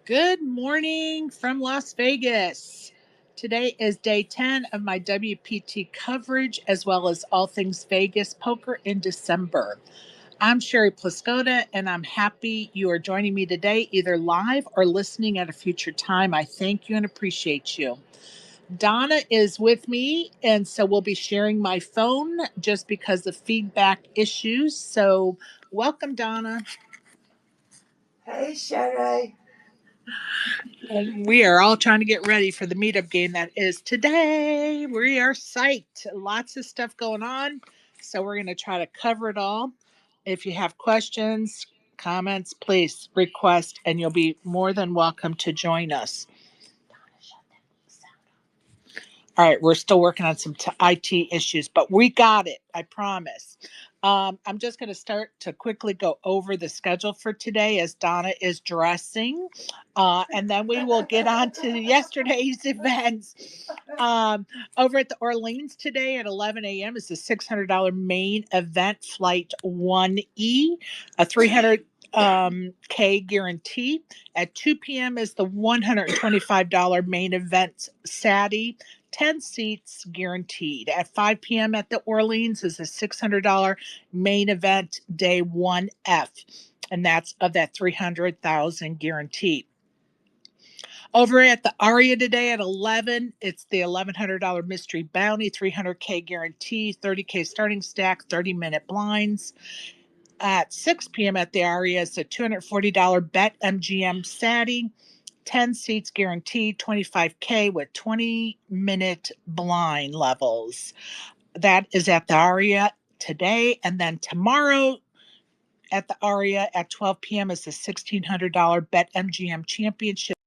Good morning from Las Vegas. Today is day 10 of my WPT coverage as well as all things Vegas poker in December. I'm Sherry Pluskota and I'm happy you are joining me today, either live or listening at a future time. I thank you and appreciate you. Donna is with me, and so we'll be sharing my phone just because of feedback issues. So, welcome, Donna. Hey, Sherry. We are all trying to get ready for the meetup game that is today. We are psyched. Lots of stuff going on. So we're going to try to cover it all. If you have questions, comments, please request, and you'll be more than welcome to join us. All right, we're still working on some IT issues, but we got it. I promise. I'm just going to start to quickly go over the schedule for today as Donna is dressing, and then we will get on to yesterday's events. Over at the Orleans today at 11 a.m. is the $600 main event flight 1E, a 300 K guarantee. At 2 p.m. is the $125 main event SATI. 10 seats guaranteed. At 5 p.m. at the Orleans is a $600 main event day 1F, and that's of that 300,000 guaranteed. Over at the Aria today at 11, it's the $1,100 mystery bounty, 300K guarantee, 30K starting stack, 30-minute blinds. At 6 p.m. at the Aria, it's a $240 bet MGM SATI. 10 seats guaranteed, 25K with 20-minute blind levels. That is at the Aria today. And then tomorrow at the Aria at 12 p.m. is the $1,600 Bet MGM Championship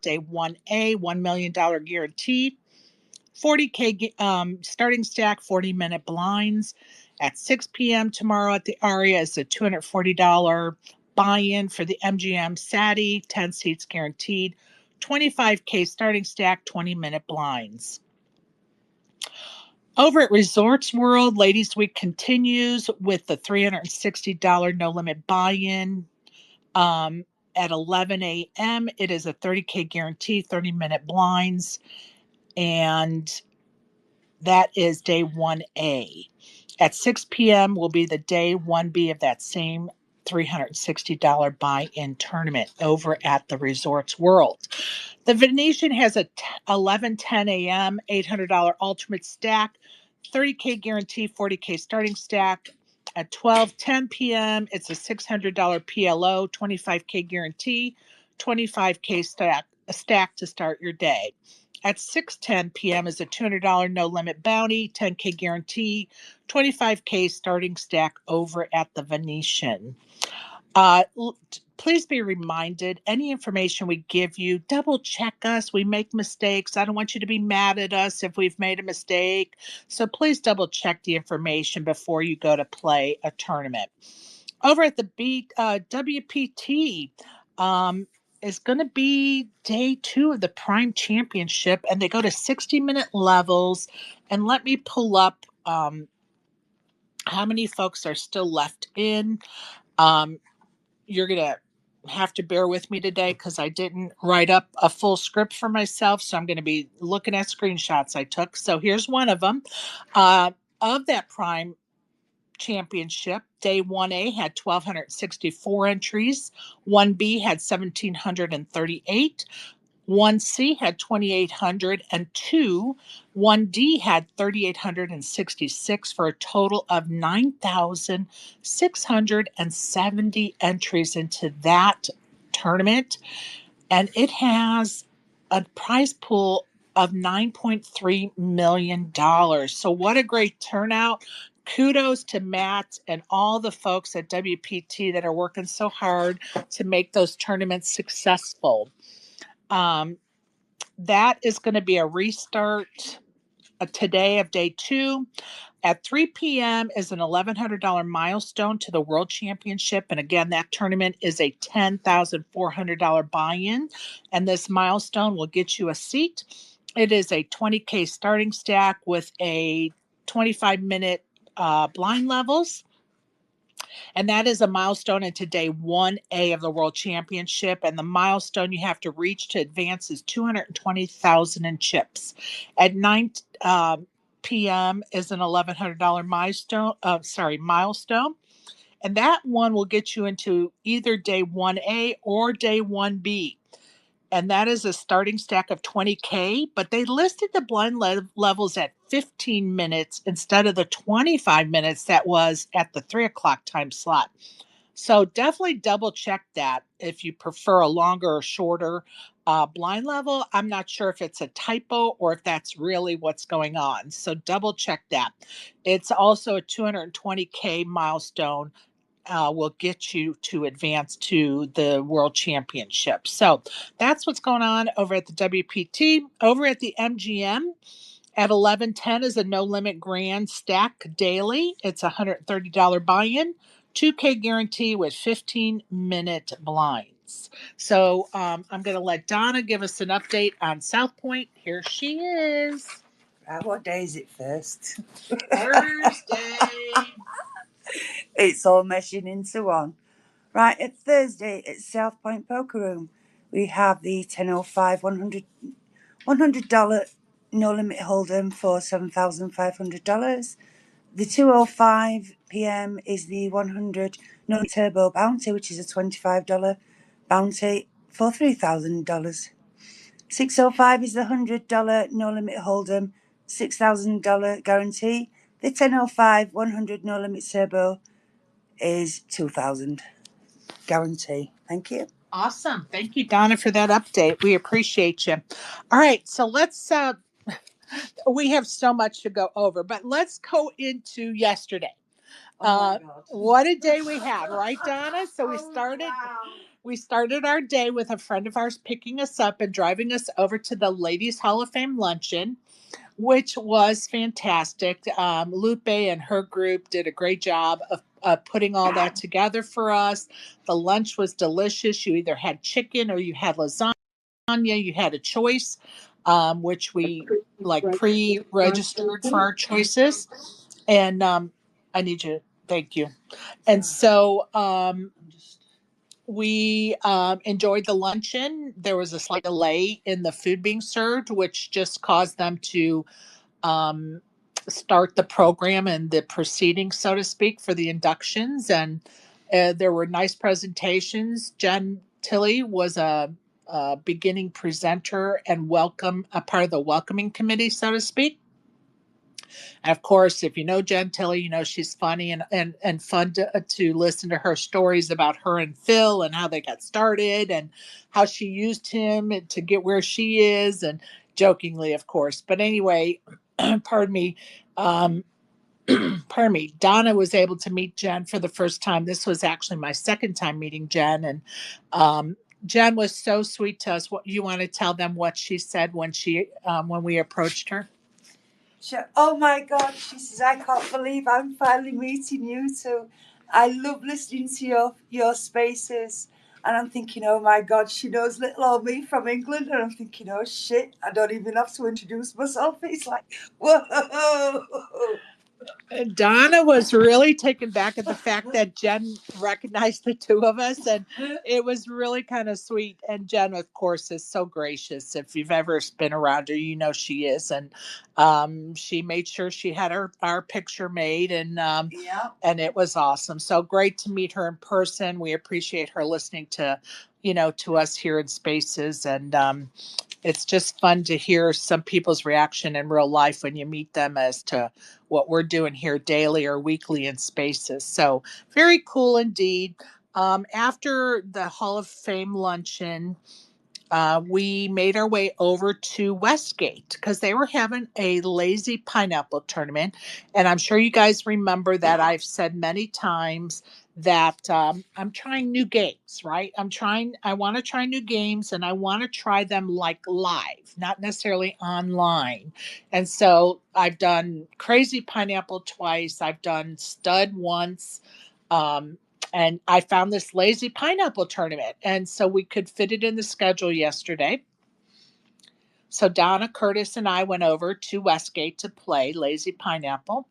Day 1A, $1 million guaranteed. 40K starting stack, 40-minute blinds. At 6 p.m. tomorrow at the Aria is a $240 buy-in for the MGM SATI, 10 seats guaranteed, 25K starting stack, 20-minute blinds. Over at Resorts World, Ladies Week continues with the $360 no-limit buy-in. At 11 a.m., it is a 30K guarantee, 30-minute blinds, and that is day 1A. At 6 p.m. will be the day 1B of that same $360 buy-in tournament over at the Resorts World. The Venetian has a 11:10 a.m. $800 ultimate stack, 30K guarantee, 40K starting stack. At 12:10 p.m., it's a $600 PLO, 25K guarantee, 25K stack to start your day. At 6:10 p.m. is a $200 no limit bounty, 10K guarantee, 25K starting stack over at the Venetian. Please be reminded, any information we give you, double check us. We make mistakes. I don't want you to be mad at us if we've made a mistake. So please double check the information before you go to play a tournament. Over at the WPT, is going to be day 2 of the Prime Championship, and they go to 60-minute levels. And let me pull up how many folks are still left in. You're going to have to bear with me today because I didn't write up a full script for myself. So I'm going to be looking at screenshots I took. So here's one of them. Of that Prime Championship, day 1A had 1,264 entries. 1B had 1,738. 1C had 2,802. 1D had 3,866 for a total of 9,670 entries into that tournament. And it has a prize pool of $9.3 million. So, what a great turnout. Kudos to Matt and all the folks at WPT that are working so hard to make those tournaments successful. That is going to be a restart today of day 2. At 3 p.m. is an $1,100 milestone to the World Championship. And again, that tournament is a $10,400 buy-in. And this milestone will get you a seat. It is a 20K starting stack with a 25-minute blind levels. And that is a milestone into day 1A of the World Championship. And the milestone you have to reach to advance is 220,000 in chips. At 9 p.m. is an $1,100 milestone. And that one will get you into either day 1A or day 1B. And that is a starting stack of 20K, but they listed the blind levels at 15 minutes instead of the 25 minutes that was at the 3 o'clock time slot. So definitely double check that if you prefer a longer or shorter blind level. I'm not sure if it's a typo or if that's really what's going on. So double check that. It's also a 220K milestone, will get you to advance to the World Championship. So that's what's going on over at the WPT. Over at the MGM at 11:10 is a no limit grand stack daily. It's a $130 buy-in, 2K guarantee with 15-minute blinds. So I'm going to let Donna give us an update on South Point. Here she is. Right, what day is it first? Thursday. It's all meshing into one. Right, at Thursday at South Point Poker Room, we have the 1005 $100 no limit hold'em for $7,500. The 2:05 p.m. is the 100 no limit turbo bounty, which is a $25 bounty for $3,000. 6:05 is the $100 no limit hold'em, $6,000 guarantee. The 10:05 100 no limit turbo is $2,000 guarantee. Thank you. Awesome. Thank you, Donna, for that update. We appreciate you. All right. So we have so much to go over, but let's go into yesterday. Oh my God. What a day we had, right, Donna? So we started our day with a friend of ours picking us up and driving us over to the Ladies Hall of Fame Luncheon, which was fantastic. Lupe and her group did a great job of putting all that together for us. The lunch was delicious. You either had chicken or you had lasagna. You had a choice, which we like pre-registered for our choices. And I need you. Thank you. And so we enjoyed the luncheon. There was a slight delay in the food being served, which just caused them to um, start the program and the proceedings, so to speak, for the inductions. And there were nice presentations. Jen Tilley was a beginning presenter and a part of the welcoming committee, so to speak. And of course, if you know Jen Tilley, you know she's funny and fun to listen to her stories about her and Phil and how they got started and how she used him to get where she is, and jokingly, of course. But anyway, pardon me. Pardon me. Donna was able to meet Jen for the first time. This was actually my second time meeting Jen, and Jen was so sweet to us. What you want to tell them what she said when we approached her? Oh my God, she says, I can't believe I'm finally meeting you too. I love listening to your spaces. And I'm thinking, oh my God, she knows little old me from England. And I'm thinking, oh shit, I don't even have to introduce myself. It's like, whoa. Donna was really taken back at the fact that Jen recognized the two of us, and it was really kind of sweet. And Jen, of course, is so gracious. If you've ever been around her, you know she is. And she made sure she had our picture made, Yeah. and it was awesome. So great to meet her in person. We appreciate her listening to us here in Spaces, and it's just fun to hear some people's reaction in real life when you meet them as to what we're doing here daily or weekly in Spaces. So very cool indeed. After the Hall of Fame luncheon, we made our way over to Westgate because they were having a lazy pineapple tournament. And I'm sure you guys remember that I've said many times that I'm trying new games, right? I want to try new games and I want to try them like live, not necessarily online. And so I've done Crazy Pineapple twice, I've done Stud once. And I found this lazy pineapple tournament. And so we could fit it in the schedule yesterday. So Donna, Curtis, and I went over to Westgate to play lazy pineapple.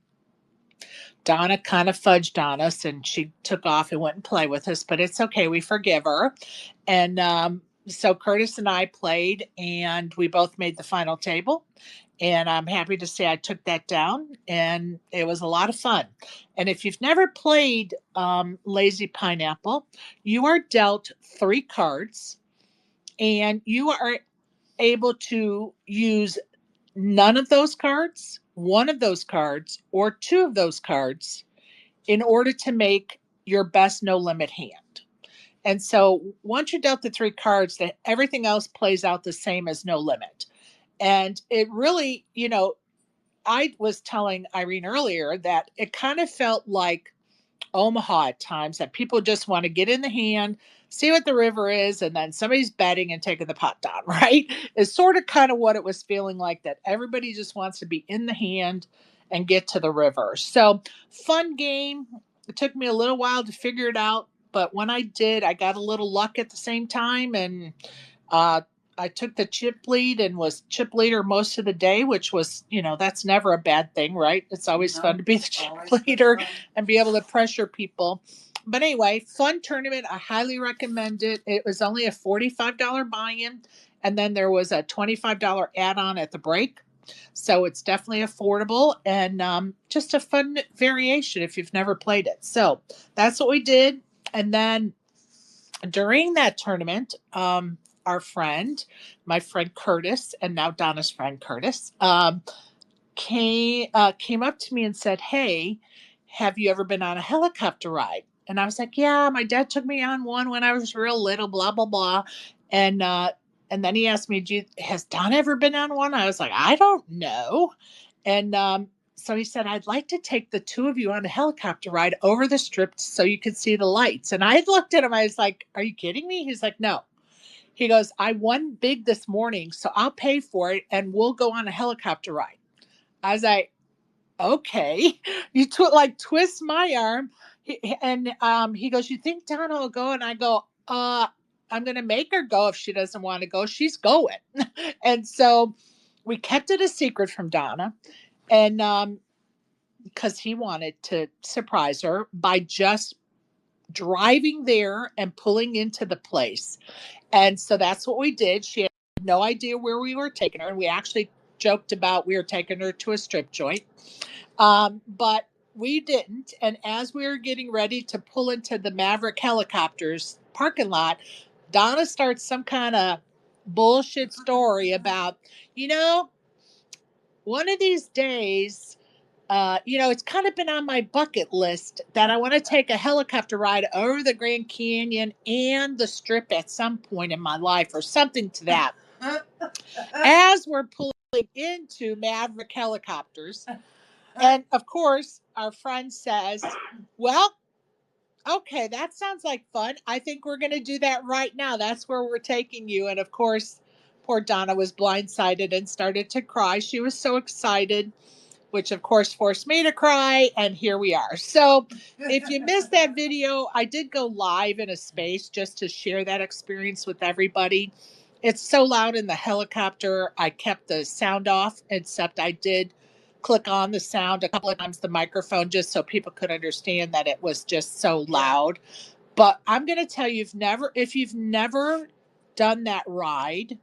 Donna kind of fudged on us and she took off and went and played with us, but it's okay. We forgive her. And so Curtis and I played and we both made the final table. And I'm happy to say I took that down and it was a lot of fun. And if you've never played Lazy Pineapple, you are dealt 3 cards and you are able to use none of those cards, one of those cards, or 2 of those cards in order to make your best no limit hand. And so once you're dealt the 3 cards, that everything else plays out the same as no limit. And it really, I was telling Irene earlier that it kind of felt like Omaha at times, that people just want to get in the hand, see what the river is, and then somebody's betting and taking the pot down, right? It's sort of kind of what it was feeling like, that everybody just wants to be in the hand and get to the river. So, fun game. It took me a little while to figure it out, but when I did, I got a little luck at the same time, and uh, I took the chip lead and was chip leader most of the day, which was, that's never a bad thing, right? It's always fun to be the chip leader and be able to pressure people. But anyway, fun tournament. I highly recommend it. It was only a $45 buy-in, and then there was a $25 add-on at the break. So it's definitely affordable and just a fun variation if you've never played it. So that's what we did. And then during that tournament, our friend, my friend Curtis, and now Donna's friend Curtis, came up to me and said, "Hey, have you ever been on a helicopter ride?" And I was like, "Yeah, my dad took me on one when I was real little." Blah blah blah, and and then he asked me, "Has Donna ever been on one?" I was like, "I don't know," and so he said, "I'd like to take the 2 of you on a helicopter ride over the strip so you could see the lights." And I looked at him. I was like, "Are you kidding me?" He's like, "No." He goes, "I won big this morning, so I'll pay for it and we'll go on a helicopter ride." I was like, "Okay." You twist my arm. And he goes, "You think Donna will go?" And I go, I'm going to make her go. If she doesn't want to go, she's going." And so we kept it a secret from Donna. And because he wanted to surprise her by just driving there and pulling into the place. And so that's what we did. She had no idea where we were taking her. And we actually joked about we were taking her to a strip joint. But we didn't. And as we were getting ready to pull into the Maverick Helicopters parking lot, Donna starts some kind of bullshit story about, you know, one of these days, it's kind of been on my bucket list that I want to take a helicopter ride over the Grand Canyon and the Strip at some point in my life, or something to that. As we're pulling into Maverick Helicopters. And of course, our friend says, "Well, okay, that sounds like fun. I think we're going to do that right now. That's where we're taking you." And of course, poor Donna was blindsided and started to cry. She was so excited, which of course forced me to cry. And here we are. So if you missed that video, I did go live in a space just to share that experience with everybody. It's so loud in the helicopter. I kept the sound off, except I did click on the sound a couple of times, the microphone, just so people could understand that it was just so loud. But I'm going to tell you, if you've never done that ride,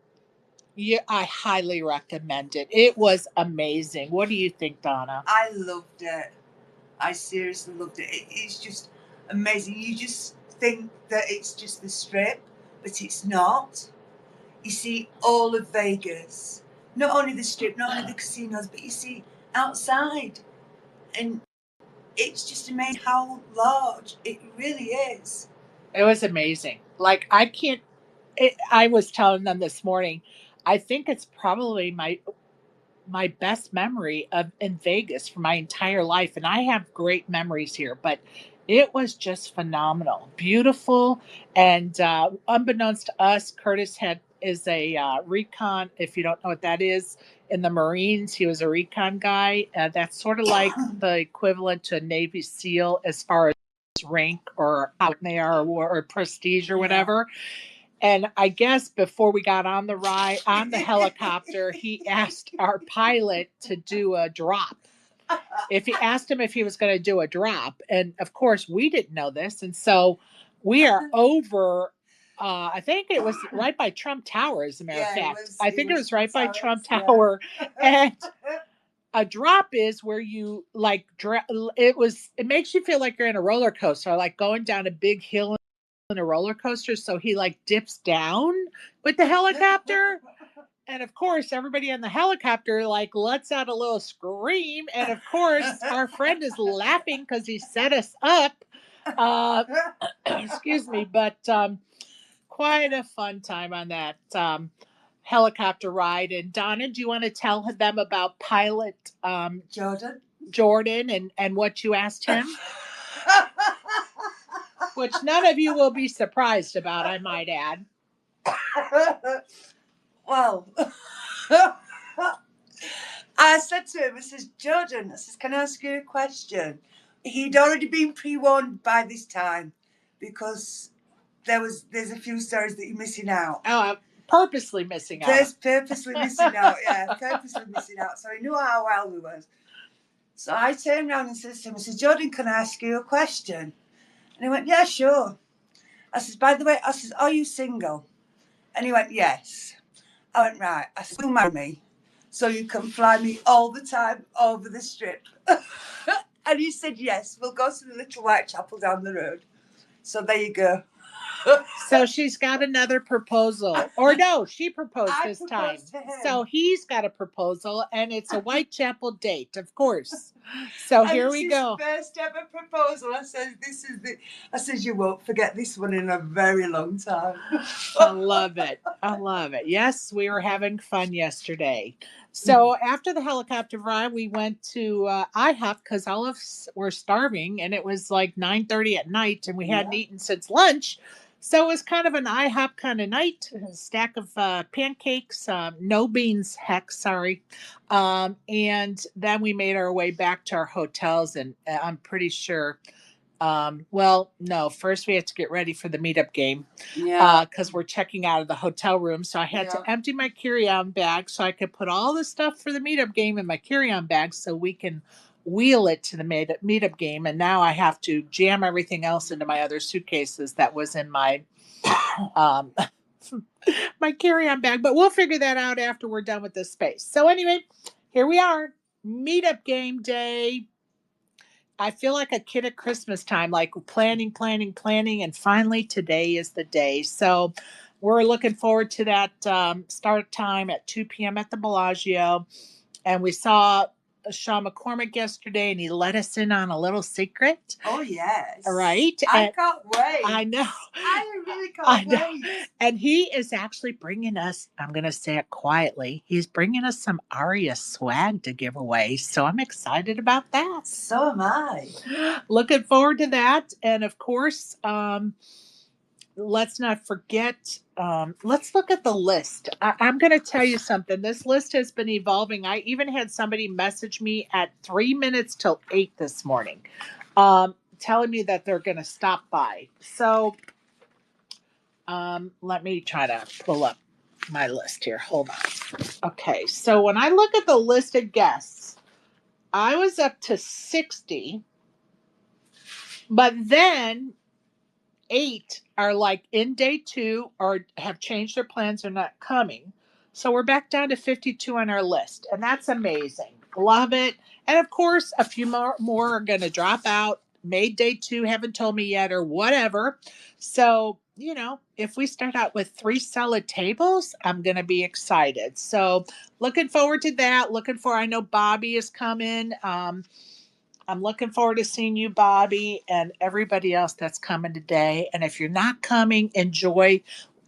yeah, I highly recommend it. It was amazing. What do you think, Donna? I loved it. I seriously loved it. It's just amazing. You just think that it's just the Strip, but it's not. You see all of Vegas. Not only the Strip, not only the casinos, but you see outside. And it's just amazing how large it really is. It was amazing. Like, I was telling them this morning, I think it's probably my best memory of in Vegas for my entire life. And I have great memories here, but it was just phenomenal, beautiful. And unbeknownst to us, Curtis is a recon. If you don't know what that is, in the Marines, he was a recon guy. That's sort of like the equivalent to a Navy SEAL as far as rank or how they are, or prestige or whatever. And I guess before we got on the helicopter, he asked our pilot to do a drop. if he asked him if he was going to do a drop. And of course, we didn't know this. And so we are over. I think it was right by Trump Tower, as a matter of fact. I think it was right by Trump Tower. And a drop is where you like it makes you feel like you're in a roller coaster, like going down a big hill in a roller coaster. So he like dips down with the helicopter. And of course, everybody in the helicopter like lets out a little scream. And of course, our friend is laughing because he set us up. Excuse me, but quite a fun time on that helicopter ride. And Donna, do you want to tell them about pilot Jordan and what you asked him? Which none of you will be surprised about, I might add. Well, I said to him, I says, Jordan, I says, can I ask you a question? He'd already been pre-warned by this time because there's a few stories that you're missing out. Oh, I'm purposely missing out. There's purposely missing out, yeah, purposely missing out. So he knew how well we was. So I turned around and said to him, I said, Jordan, can I ask you a question? And he went, yeah, sure. I says, by the way, I says, are you single? And he went, yes. I went, right. I said, will you marry me so you can fly me all the time over the strip? And he said, yes, we'll go to the little white chapel down the road. So there you go. So she's got another proposal. Or no, she proposed this time. So he's got a proposal, and it's a Whitechapel date, of course. So and here we go. First ever proposal. I says, you won't forget this one in a very long time. I love it. I love it. Yes, we were having fun yesterday. So after the helicopter ride, we went to IHOP because all of us were starving, and it was like 9:30 at night, and we hadn't eaten since lunch. So it was kind of an IHOP kind of night, a stack of pancakes, no beans, heck, sorry. And then we made our way back to our hotels, and I'm pretty sure, well, no, first we had to get ready for the meetup game because we're checking out of the hotel room. So I had to empty my carry-on bag so I could put all the stuff for the meetup game in my carry-on bag so we can wheel it to the meetup game. And now I have to jam everything else into my other suitcases that was in my my carry-on bag, but we'll figure that out after we're done with this space. So anyway, here we are, meetup game day. I feel like a kid at Christmas time, like planning, and finally today is the day. So we're looking forward to that start time at 2 p.m. at the Bellagio. And we saw Sean McCormick yesterday, and he let us in on a little secret. Oh, yes. Right? I can't wait. I know. I really can't wait. And he is actually bringing us, I'm going to say it quietly, he's bringing us some Aria swag to give away. So I'm excited about that. So am I. Looking forward to that. And of course, let's not forget, let's look at the list. I'm going to tell you something. This list has been evolving. I even had somebody message me at 3 minutes till 8 this morning, telling me that they're going to stop by. So let me try to pull up my list here. Hold on. Okay, so when I look at the listed guests, I was up to 60, but then 8 are like in day 2 or have changed their plans, are not coming. So we're back down to 52 on our list, and that's amazing. Love it. And of course, a few more are going to drop out. Made day 2, haven't told me yet, or whatever. So, you know, if we start out with 3 solid tables, I'm going to be excited. So looking forward to that. I know Bobby is coming. I'm looking forward to seeing you, Bobby, and everybody else that's coming today. And if you're not coming, enjoy.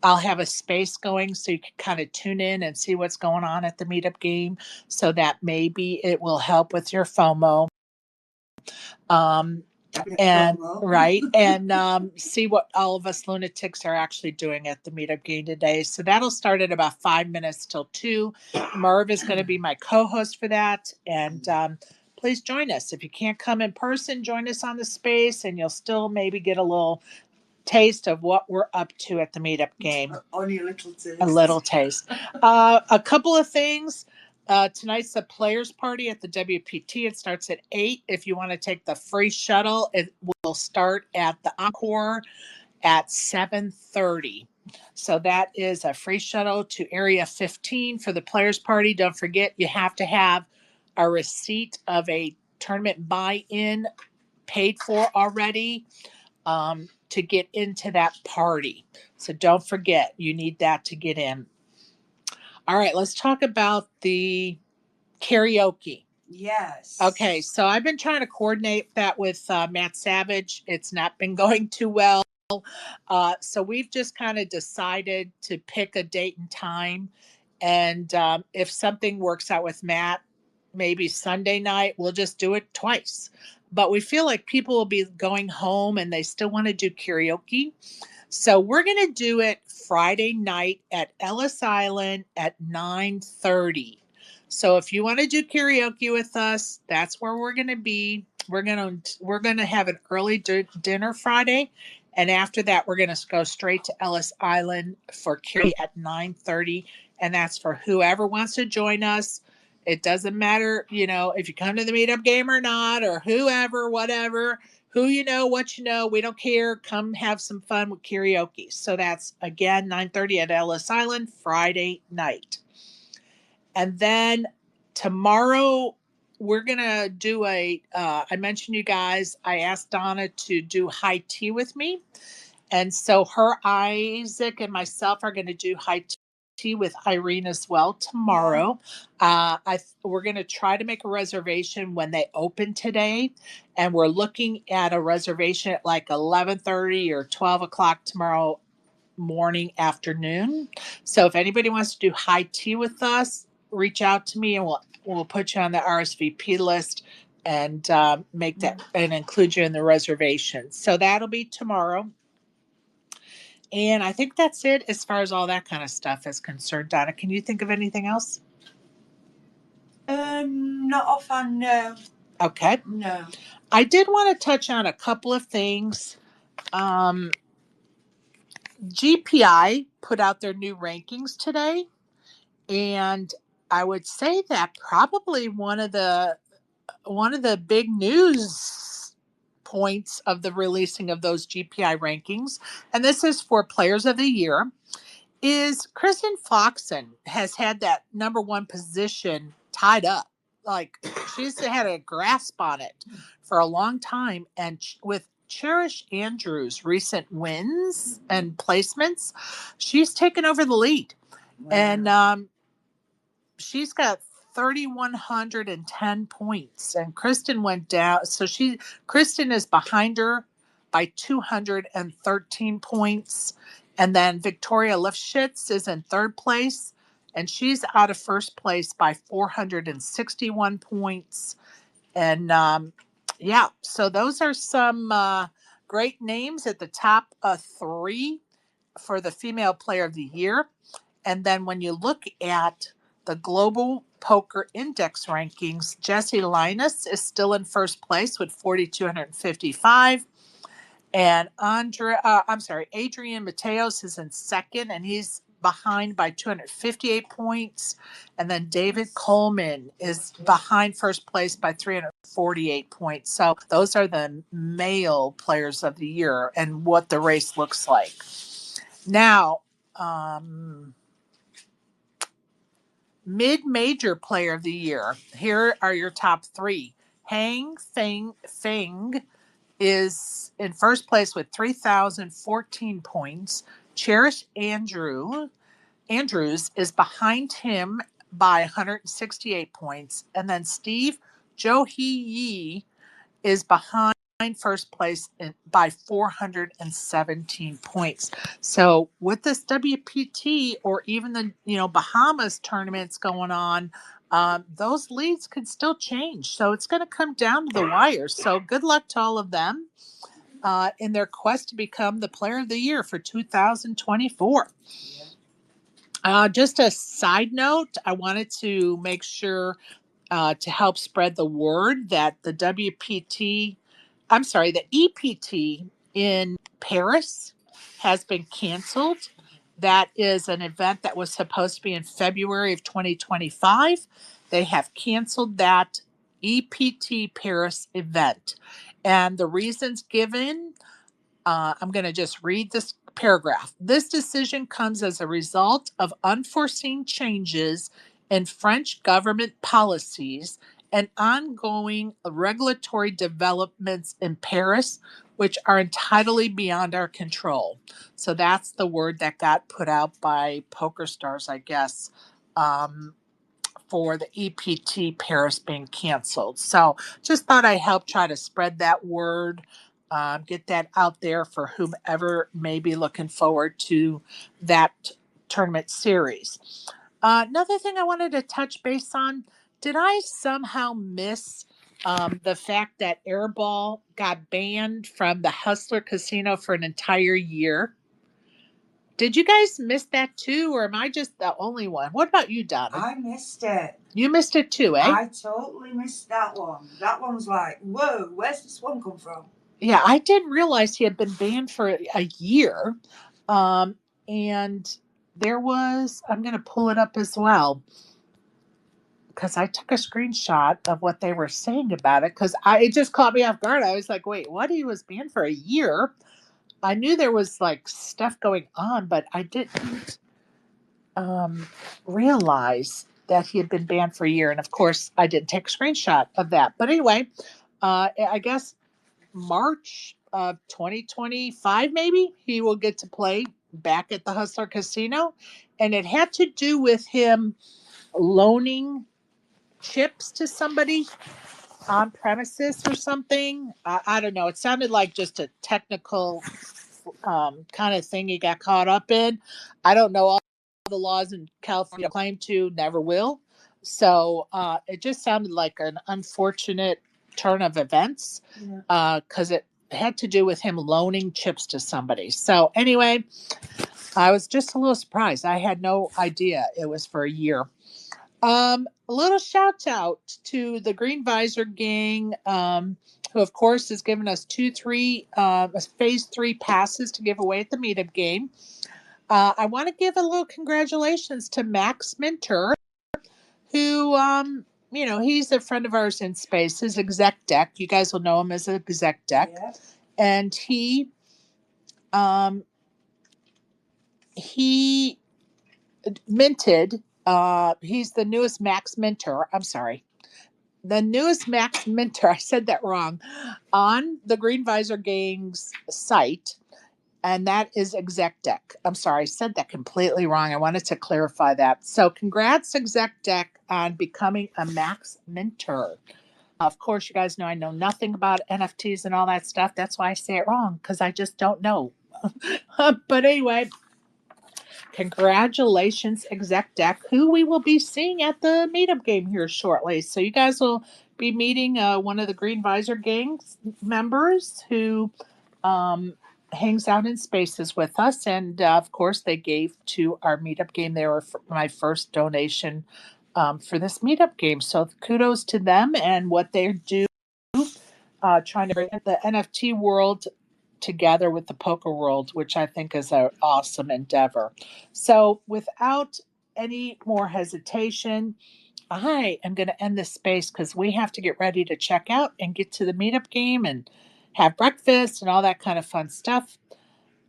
I'll have a space going so you can kind of tune in and see what's going on at the meetup game, so that maybe it will help with your FOMO. And right, and see what all of us lunatics are actually doing at the meetup game today. So that'll start at about 5 minutes till 2. Merv is going to be my co-host for that, and please join us. If you can't come in person, join us on the space, and you'll still maybe get a little taste of what we're up to at the meetup game. Only a little taste. A little taste. A couple of things. Tonight's the players party at the WPT. It starts at 8. If you want to take the free shuttle, it will start at the Encore at 7:30. So that is a free shuttle to Area 15 for the players party. Don't forget, you have to have a receipt of a tournament buy-in paid for already to get into that party. So don't forget, you need that to get in. All right, let's talk about the karaoke. Yes. Okay, so I've been trying to coordinate that with Matt Savage. It's not been going too well. So we've just kind of decided to pick a date and time. And if something works out with Matt, maybe Sunday night, we'll just do it twice. But we feel like people will be going home and they still want to do karaoke. So we're going to do it Friday night at Ellis Island at 9:30. So if you want to do karaoke with us, that's where we're going to be. We're going to have an early dinner Friday, and after that we're going to go straight to Ellis Island for karaoke at 9:30, and that's for whoever wants to join us. It doesn't matter, if you come to the meetup game or not, or whoever, whatever, who you know, what you know, we don't care. Come have some fun with karaoke. So that's again 9:30 at Ellis Island Friday night. And then tomorrow we're gonna do I mentioned you guys, I asked Donna to do high tea with me. And so her, Isaac, and myself are gonna do high tea with Irene as well tomorrow. We're gonna try to make a reservation when they open today. And we're looking at a reservation at like 11:30 or 12 o'clock tomorrow morning, afternoon. So if anybody wants to do high tea with us, reach out to me and we'll put you on the RSVP list and make that and include you in the reservation. So that'll be tomorrow. And I think that's it as far as all that kind of stuff is concerned. Donna, can you think of anything else? Not offhand, no. Okay. No. I did want to touch on a couple of things. GPI put out their new rankings today, and I would say that probably one of the big news points of the releasing of those GPI rankings, and this is for Players of the Year, is Kristen Foxen has had that number one position tied up. Like, she's had a grasp on it for a long time. And with Cherish Andrews' recent wins and placements, she's taken over the lead. Wow. And she's got 3,110 points, and Kristen went down. So Kristen is behind her by 213 points. And then Victoria Lifshitz is in third place, and she's out of first place by 461 points. And yeah, so those are some great names at the top three for the Female Player of the Year. And then when you look at the Global Poker Index rankings, Jesse Linus is still in first place with 4,255. And Adrian Mateos is in second, and he's behind by 258 points. And then David Coleman is behind first place by 348 points. So those are the male players of the year and what the race looks like. Now, mid-major player of the year. Here are your top three. Hang Feng is in first place with 3,014 points. Cherish Andrews is behind him by 168 points. And then Steve Johee is behind first place by 417 points. So with this WPT or even the Bahamas tournaments going on, those leads could still change. So it's going to come down to the wire. So good luck to all of them in their quest to become the Player of the Year for 2024. Just a side note, I wanted to make sure to help spread the word that the EPT in Paris has been canceled. That is an event that was supposed to be in February of 2025. they have canceled that EPT Paris event. And the reasons given, I'm going to just read this paragraph. This decision comes as a result of unforeseen changes in French government policies and ongoing regulatory developments in Paris, which are entirely beyond our control. So that's the word that got put out by Poker Stars, I guess, for the EPT Paris being canceled. So just thought I'd help try to spread that word, get that out there for whomever may be looking forward to that tournament series. Another thing I wanted to touch base on, did I somehow miss the fact that Airball got banned from the Hustler Casino for an entire year? Did you guys miss that too, or am I just the only one? What about you, Donna? I missed it. You missed it too, eh? I totally missed that one. That one's like, whoa, where's this one come from? Yeah, I didn't realize he had been banned for a year. And there was, I'm going to pull it up as well because I took a screenshot of what they were saying about it because it just caught me off guard. I was like, wait, what? He was banned for a year? I knew there was like stuff going on, but I didn't realize that he had been banned for a year. And of course, I didn't take a screenshot of that. But anyway, I guess March of 2025, maybe he will get to play back at the Hustler Casino. And it had to do with him loaning chips to somebody on premises or something. I don't know. It sounded like just a technical kind of thing he got caught up in. I don't know all the laws in California, claim to, never will. So it just sounded like an unfortunate turn of events because it had to do with him loaning chips to somebody. So anyway, I was just a little surprised. I had no idea it was for a year. A little shout out to the Green Visor gang, who of course has given us phase 3 passes to give away at the meetup game. I want to give a little congratulations to Max Minter, who, he's a friend of ours in space, his exec deck. You guys will know him as an exec deck. Yeah. And he minted, he's the newest Max Minter. I'm sorry. The newest Max Minter, I said that wrong, on the Green Visor Gang's site. And that is Exec Deck. I'm sorry, I said that completely wrong. I wanted to clarify that. So congrats, Exec Deck, on becoming a Max Minter. Of course, you guys know I know nothing about NFTs and all that stuff. That's why I say it wrong, because I just don't know. But anyway, congratulations, Exec Deck, who we will be seeing at the meetup game here shortly. So you guys will be meeting one of the Green Visor Gang's members who hangs out in spaces with us. And of course, they gave to our meetup game. They were my first donation for this meetup game. So kudos to them and what they do, trying to bring the NFT world together with the poker world, which I think is an awesome endeavor. So without any more hesitation, I am going to end this space because we have to get ready to check out and get to the meetup game and have breakfast and all that kind of fun stuff.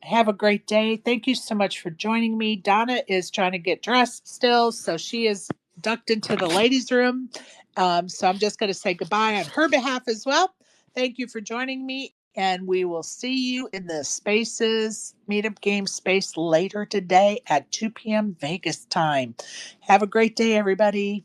Have a great day. Thank you so much for joining me. Donna is trying to get dressed still, so she is ducked into the ladies' room. So I'm just going to say goodbye on her behalf as well. Thank you for joining me, and we will see you in the Spaces meetup game space later today at 2 p.m. Vegas time. Have a great day, everybody.